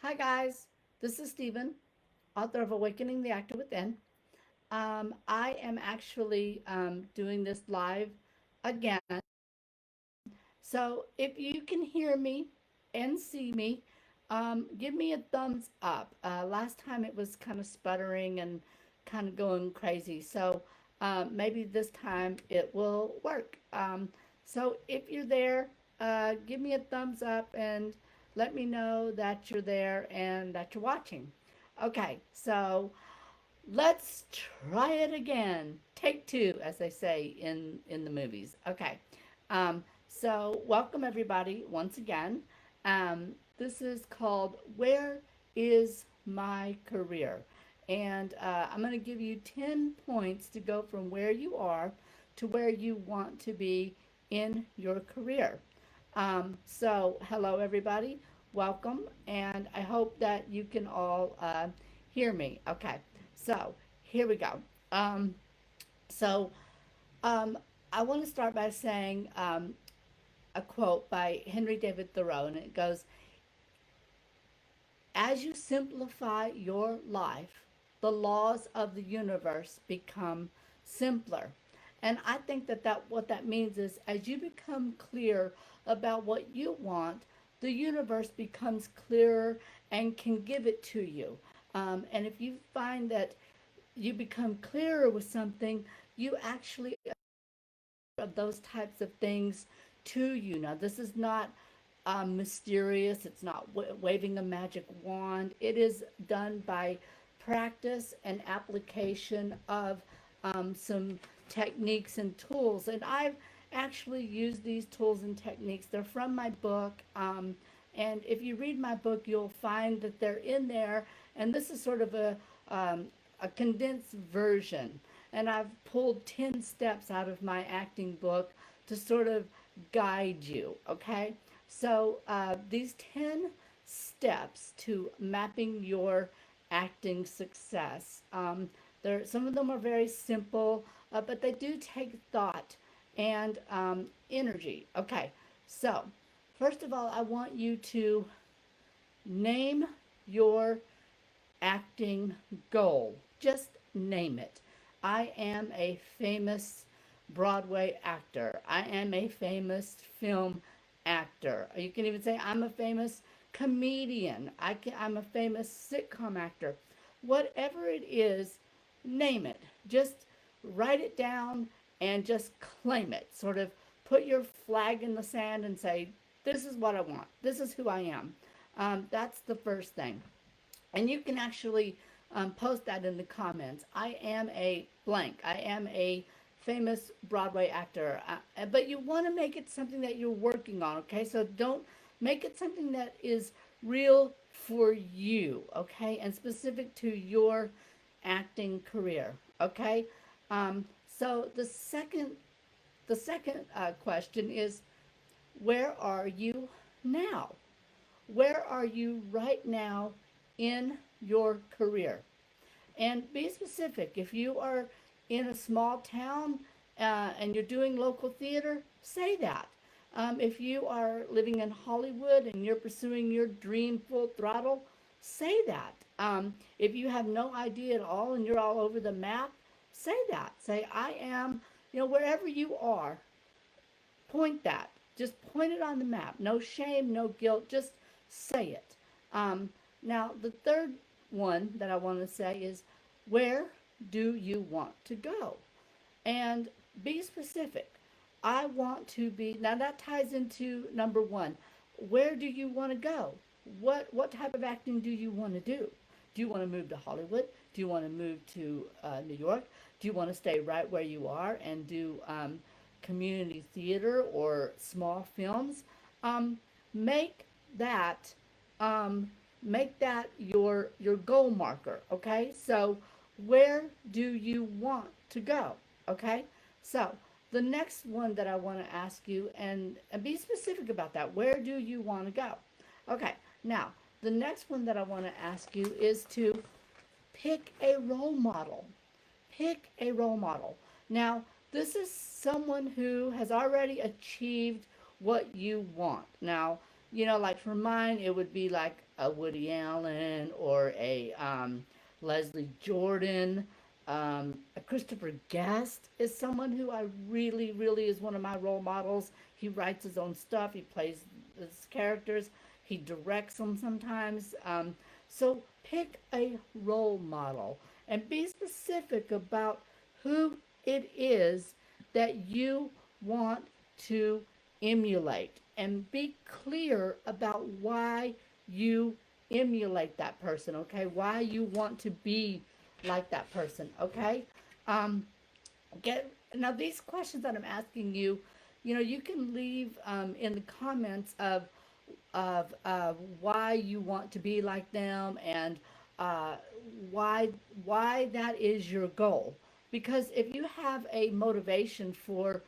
Hi, guys. This is Stephen, author of Awakening the Actor Within. I am actually doing this live again. So if you can hear me and see me, give me a thumbs up. Last time it was kind of sputtering and kind of going crazy. So maybe this time it will work. So if you're there, give me a thumbs up and let me know that you're there and that you're watching. Okay, so let's try it again. Take two, as they say in the movies. Okay. So welcome everybody once again. This is called Where is My Career? And I'm going to give you 10 points to go from where you are to where you want to be in your career. So hello everybody, welcome, and I hope that you can all hear me. Okay, so here we go. Um, so um, I want to start by saying a quote by Henry David Thoreau, and it goes, "As you simplify your life, the laws of the universe become simpler." And I think that what that means is as you become clear about what you want, the universe becomes clearer and can give it to you. And if you find that you become clearer with something, you actually of those types of things to you. Now, this is not mysterious. It's not waving a magic wand. It is done by practice and application of some techniques and tools. And I've actually used these tools and techniques. They're from my book. And if you read my book, you'll find that they're in there. And this is sort of a condensed version. And I've pulled 10 steps out of my acting book to sort of guide you, okay? So these 10 steps to mapping your acting success, some of them are very simple, but they do take thought and energy. Okay, so first of all, I want you to name your acting goal. Just name it. I am a famous Broadway actor. I am a famous film actor. You can even say I'm a famous comedian. I'm a famous sitcom actor. Whatever it is, name it. Just write it down and just claim it. Sort of put your flag in the sand and say, this is what I want. This is who I am. That's the first thing. And you can actually post that in the comments. I am a blank. I am a famous Broadway actor. But you want to make it something that you're working on, okay? So don't make it something that is real for you, okay? And specific to your acting career, okay? So the second question is, where are you now? Where are you right now in your career? And be specific. If you are in a small town and you're doing local theater, say that. If you are living in Hollywood and you're pursuing your dream full throttle, say that. If you have no idea at all and you're all over the map, say that. Say, I am, wherever you are, point that. Just point it on the map. No shame, no guilt. Just say it. Now, the third one that I want to say is, where do you want to go? And be specific. I want to be, now that ties into number one. Where do you want to go? What type of acting do you want to do? Do you want to move to Hollywood? Do you want to move to New York? Do you want to stay right where you are and do community theater or small films? Um, make that um, make that your goal marker. Okay, so where do you want to go? Okay, so the next one that I want to ask you, and be specific about that. Where do you want to go? Okay, now the next one that I want to ask you is to pick a role model. Pick a role model. Now, this is someone who has already achieved what you want. Now, like for mine, it would be like a Woody Allen or a Leslie Jordan. A Christopher Guest is someone who I really, really is one of my role models. He writes his own stuff. He plays his characters. He directs them sometimes. So pick a role model and be specific about who it is that you want to emulate, and be clear about why you emulate that person, okay? Why you want to be like that person, okay? Um, get now these questions that I'm asking you, you can leave in the comments of why you want to be like them, and uh, why that is your goal. Because if you have a motivation for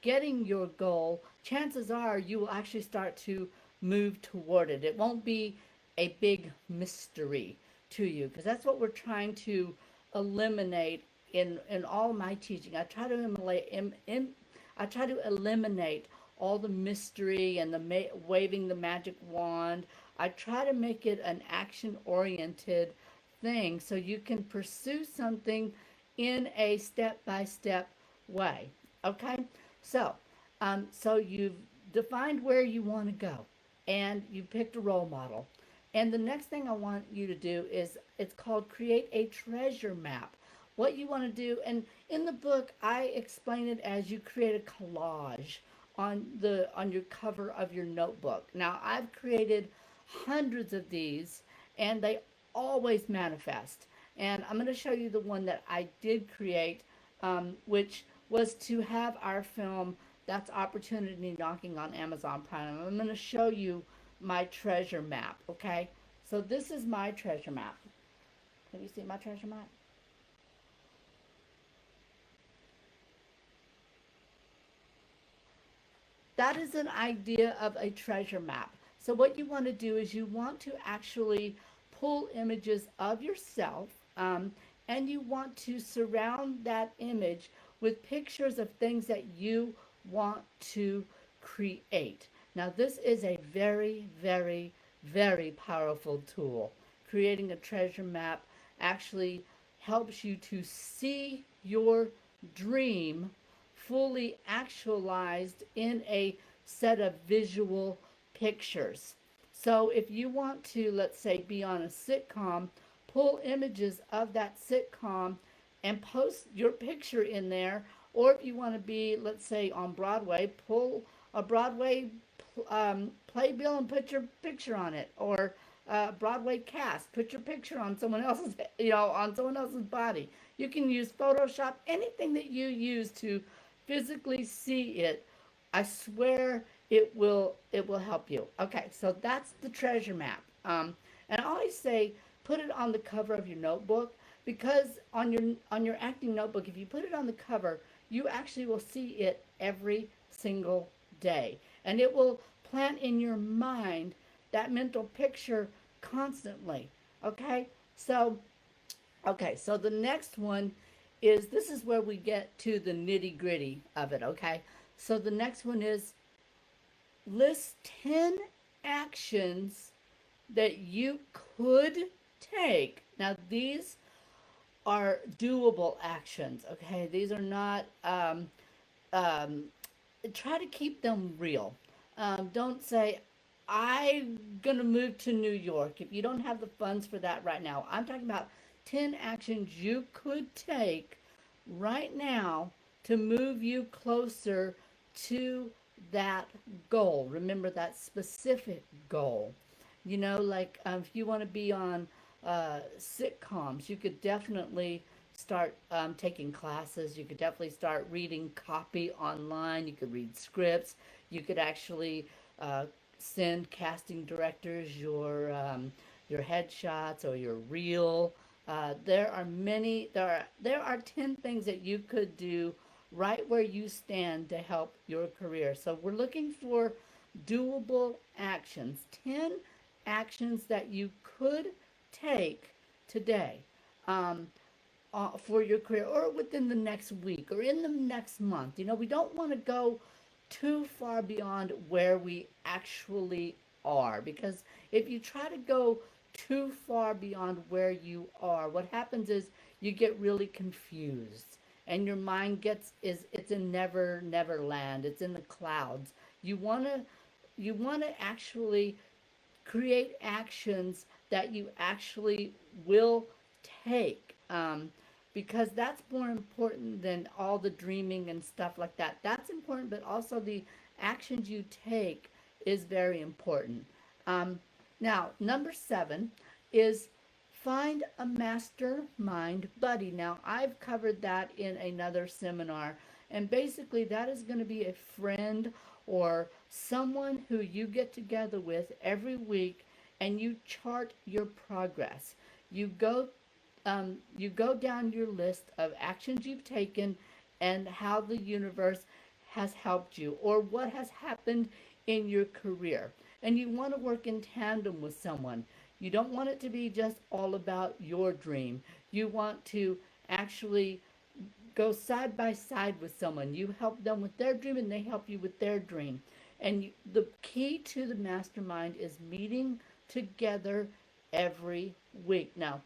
getting your goal, chances are you will actually start to move toward it. It won't be a big mystery to you, because that's what we're trying to eliminate in all my teaching. I try to eliminate all the mystery and the waving the magic wand. I try to make it an action oriented thing so you can pursue something in a step by step way. Okay? So, so you've defined where you want to go, and you picked a role model. And the next thing I want you to do is, it's called create a treasure map. What you want to do, and in the book I explain it as you create a collage on your cover of your notebook. Now I've created hundreds of these, and they always manifest. And I'm going to show you the one that I did create, which was to have our film That's Opportunity Knocking on Amazon Prime. I'm going to show you my treasure map, okay? So this is my treasure map. Can you see my treasure map? That is an idea of a treasure map. So what you want to do is you want to actually pull images of yourself, and you want to surround that image with pictures of things that you want to create. Now this is a very, very, very powerful tool. Creating a treasure map actually helps you to see your dream fully actualized in a set of visual pictures. So if you want to, let's say, be on a sitcom, pull images of that sitcom and post your picture in there. Or if you want to be, let's say, on Broadway, pull a Broadway playbill and put your picture on it. Or Broadway cast, put your picture on someone else's, on someone else's body. You can use Photoshop, anything that you use to physically see it. I swear it will help you. Okay, so that's the treasure map. And I always say put it on the cover of your notebook, because on your acting notebook, if you put it on the cover, you actually will see it every single day, and it will plant in your mind that mental picture constantly. Okay, so so the next one is, this is where we get to the nitty gritty of it. Okay, so the next one is list 10 actions that you could take. Now, these are doable actions, okay? These are not, um, try to keep them real. Don't say, I'm going to move to New York if you don't have the funds for that right now. I'm talking about 10 actions you could take right now to move you closer to that goal. Remember that specific goal. Like if you want to be on sitcoms, you could definitely start taking classes. You could definitely start reading copy online. You could read scripts. You could actually send casting directors your headshots or your reel. There are many. There are 10 things that you could do right where you stand to help your career. So we're looking for doable actions. 10 actions that you could take today, um, for your career, or within the next week, or in the next month. We don't want to go too far beyond where we actually are. Because if you try to go too far beyond where you are, what happens is you get really confused and your mind gets is it's in never land. It's in the clouds. You want to actually create actions that you actually will take, because that's more important than all the dreaming and stuff like that. That's important, but also the actions you take is very important. um, Now, number 7 is find a mastermind buddy. Now, I've covered that in another seminar, and basically, that is going to be a friend or someone who you get together with every week and you chart your progress. You go you go down your list of actions you've taken and how the universe has helped you or what has happened in your career. And you want to work in tandem with someone. You don't want it to be just all about your dream. You want to actually go side by side with someone. You help them with their dream and they help you with their dream. And the key to the mastermind is meeting together every week. Now,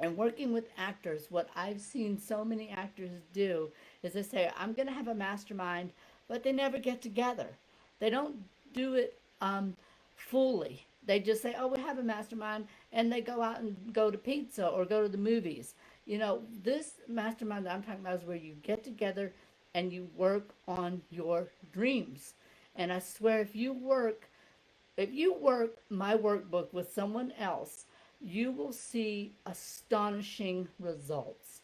and working with actors, what I've seen so many actors do is they say, I'm going to have a mastermind, but they never get together. They don't do it fully. They just say, oh, we have a mastermind, and they go out and go to pizza or go to the movies. You know, this mastermind that I'm talking about is where you get together and you work on your dreams. And I swear, if you work my workbook with someone else, you will see astonishing results.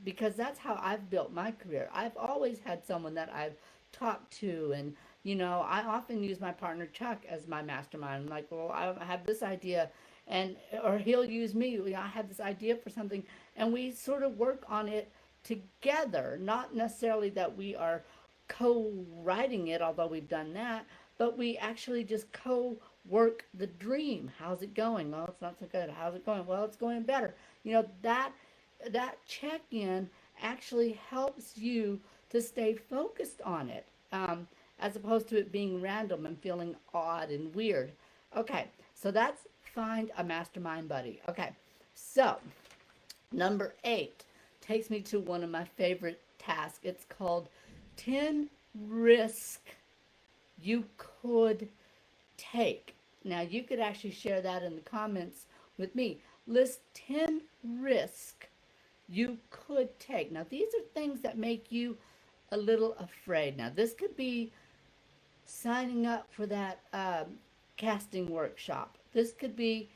Because that's how I've built my career. I've always had someone that I've talked to, and I often use my partner Chuck as my mastermind. I'm like, well, I have this idea, and or he'll use me. I have this idea for something, and we sort of work on it together. Not necessarily that we are co-writing it, although we've done that, but we actually just co-work the dream. How's it going? Well, it's not so good. How's it going? Well, it's going better. That check-in actually helps you to stay focused on it, as opposed to it being random and feeling odd and weird. Okay, so that's find a mastermind buddy. Okay, so number 8 takes me to one of my favorite tasks. It's called 10 risk you could take. Now, you could actually share that in the comments with me. List 10 risks you could take. Now, these are things that make you a little afraid. Now, this could be signing up for that casting workshop. This could be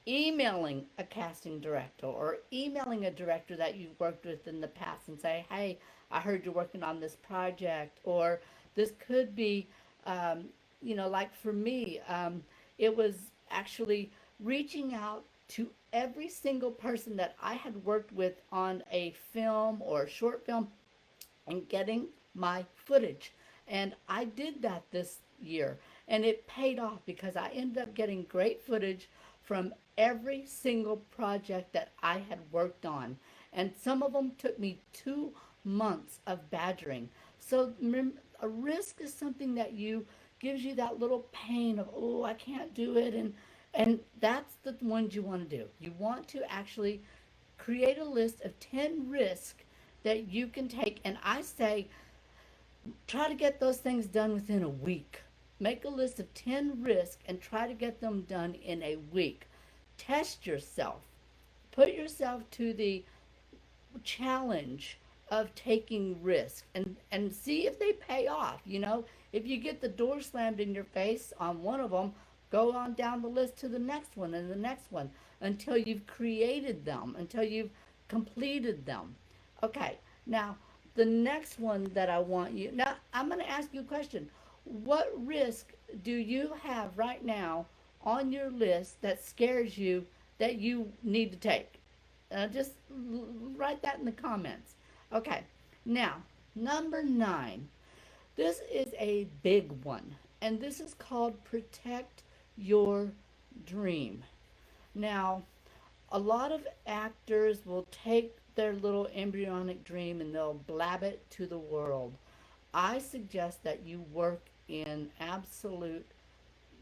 emailing a casting director or emailing a director that you've worked with in the past and say, hey, I heard you're working on this project. Or this could be, like for me, it was actually reaching out to every single person that I had worked with on a film or a short film and getting my footage. And I did that this year, and it paid off because I ended up getting great footage from every single project that I had worked on. And some of them took me 2 months of badgering. So a risk is something that gives you that little pain of, oh, I can't do it. And that's the ones you want to do. You want to actually create a list of 10 risks that you can take. And I say, try to get those things done within a week. Make a list of 10 risks and try to get them done in a week. Test yourself. Put yourself to the challenge of taking risks and see if they pay off. If you get the door slammed in your face on one of them, go on down the list to the next one and the next one until you've created them, until you've completed them. Okay, now the next one that I want you, now I'm going to ask you a question. What risk do you have right now on your list that scares you that you need to take? Just write that in the comments. Okay, now number 9. This is a big one, and this is called protect your dream. Now, a lot of actors will take their little embryonic dream and they'll blab it to the world. I suggest that you work in absolute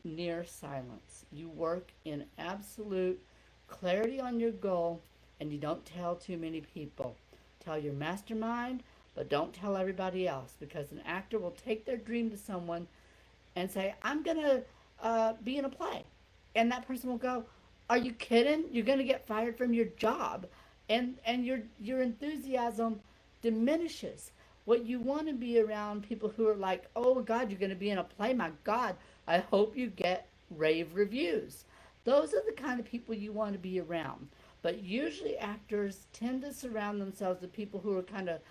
near silence. You work in absolute clarity on your goal, and you don't tell too many people. Tell your mastermind, but don't tell everybody else, because an actor will take their dream to someone and say, I'm going to be in a play. And that person will go, are you kidding? You're going to get fired from your job. And your enthusiasm diminishes. What you want to be around people who are like, oh God, you're going to be in a play. My God, I hope you get rave reviews. Those are the kind of people you want to be around. But usually actors tend to surround themselves with people who are kind of,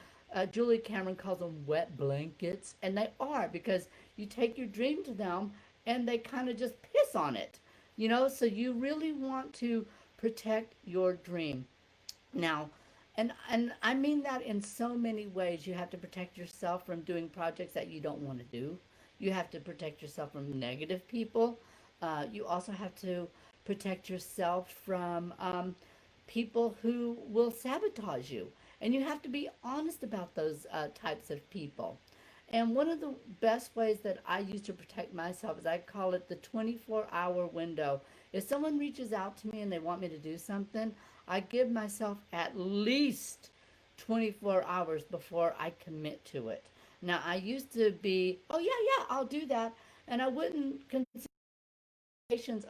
Julie Cameron calls them wet blankets. And they are, because you take your dream to them and they kind of just piss on it. So you really want to protect your dream. Now, and I mean that in so many ways. You have to protect yourself from doing projects that you don't want to do. You have to protect yourself from negative people. You also have to protect yourself from people who will sabotage you. And you have to be honest about those types of people. And one of the best ways that I use to protect myself is I call it the 24-hour window. If someone reaches out to me and they want me to do something, I give myself at least 24 hours before I commit to it. Now, I used to be, oh, yeah, yeah, I'll do that. And I wouldn't consider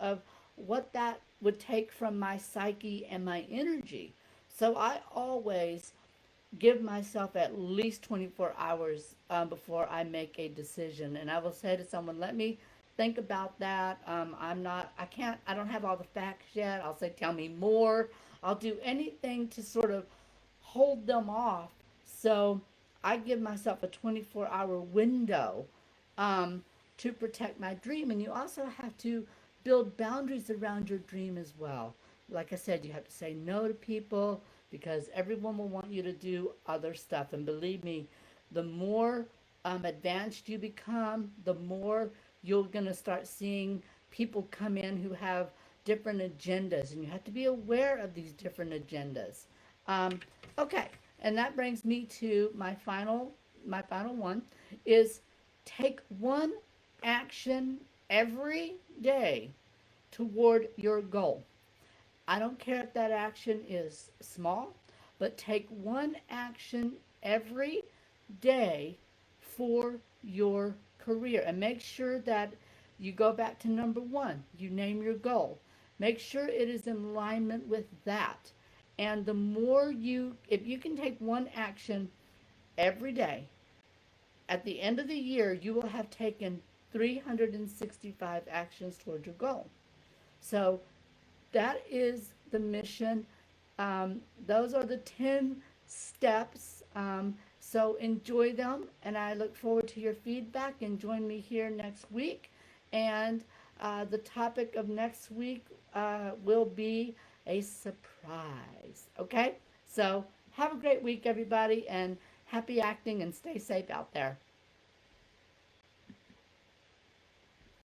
of what that would take from my psyche and my energy. So I always give myself at least 24 hours before I make a decision. And I will say to someone, let me think about that. I don't have all the facts yet. I'll say, tell me more. I'll do anything to sort of hold them off. So I give myself a 24-hour window um, to protect my dream. And you also have to build boundaries around your dream as well. Like I said, you have to say no to people, because everyone will want you to do other stuff. And believe me, the more advanced you become, the more you're going to start seeing people come in who have different agendas, and you have to be aware of these different agendas. Um, okay, and that brings me to my final one is take one action every day toward your goal. I don't care if that action is small, but take one action every day for your career, and make sure that you go back to number one. You name your goal. Make sure it is in alignment with that. And if you can take one action every day, at the end of the year, you will have taken 365 actions toward your goal. So that is the mission. Those are the 10 steps. So enjoy them, and I look forward to your feedback. And join me here next week. And the topic of next week will be a surprise. Okay? So have a great week, everybody, and happy acting, and stay safe out there.